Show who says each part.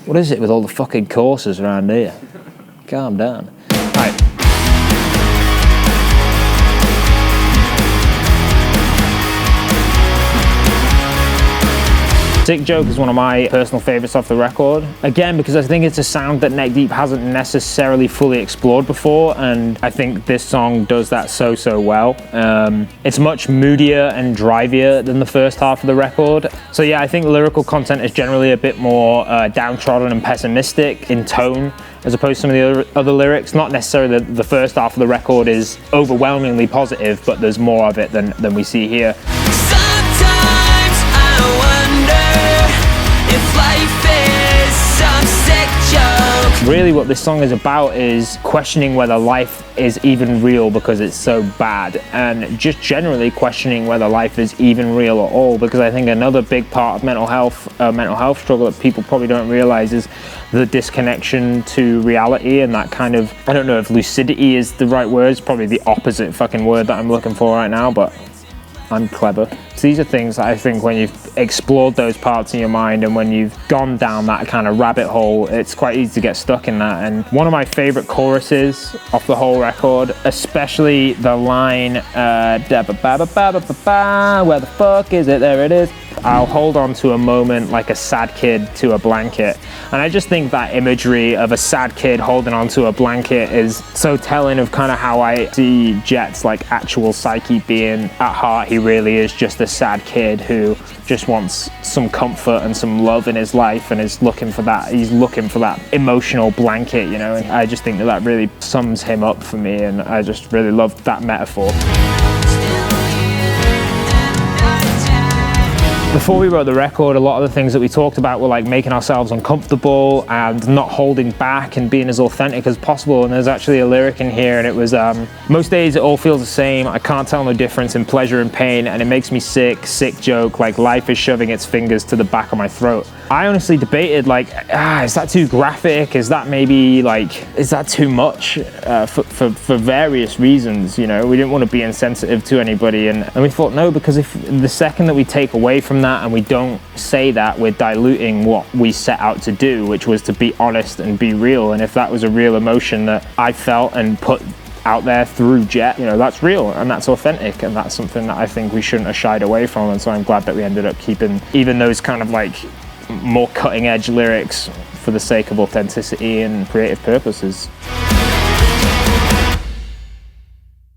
Speaker 1: What is it with all the fucking courses around here? Calm down. Right. Sick Joke is one of my personal favourites off the record. Again, because I think it's a sound that Neck Deep hasn't necessarily fully explored before, and I think this song does that so well. It's much moodier and drivier than the first half of the record. So yeah, I think the lyrical content is generally a bit more downtrodden and pessimistic in tone, as opposed to some of the other lyrics. Not necessarily the first half of the record is overwhelmingly positive, but there's more of it than we see here. Really what this song is about is questioning whether life is even real because it's so bad, and just generally questioning whether life is even real at all, because I think another big part of mental health struggle that people probably don't realize is the disconnection to reality, and that kind of, I don't know if lucidity is the right word, it's probably the opposite fucking word that I'm looking for right now, but I'm clever. So these are things that I think when you've explored those parts in your mind and when you've gone down that kind of rabbit hole, it's quite easy to get stuck in that. And one of my favorite choruses off the whole record, especially the line, where the fuck is it? There it is. I'll hold on to a moment like a sad kid to a blanket. And I just think that imagery of a sad kid holding onto a blanket is so telling of kind of how I see Jet's like actual psyche being. At heart, he really is just a sad kid who just wants some comfort and some love in his life, and is looking for that. He's looking for that emotional blanket, you know, and I just think that really sums him up for me, and I just really love that metaphor. Before we wrote the record, a lot of the things that we talked about were like making ourselves uncomfortable and not holding back and being as authentic as possible. And there's actually a lyric in here, and it was, most days it all feels the same. I can't tell no difference in pleasure and pain, and it makes me sick joke, like life is shoving its fingers to the back of my throat. I honestly debated, like, is that too graphic? Is that maybe like, is that too much? For various reasons, you know, we didn't want to be insensitive to anybody, and we thought no, because if the second that we take away from that and we don't say that, we're diluting what we set out to do, which was to be honest and be real. And if that was a real emotion that I felt and put out there through Jet, you know, that's real and that's authentic, and that's something that I think we shouldn't have shied away from. And so I'm glad that we ended up keeping even those kind of like more cutting edge lyrics for the sake of authenticity and creative purposes.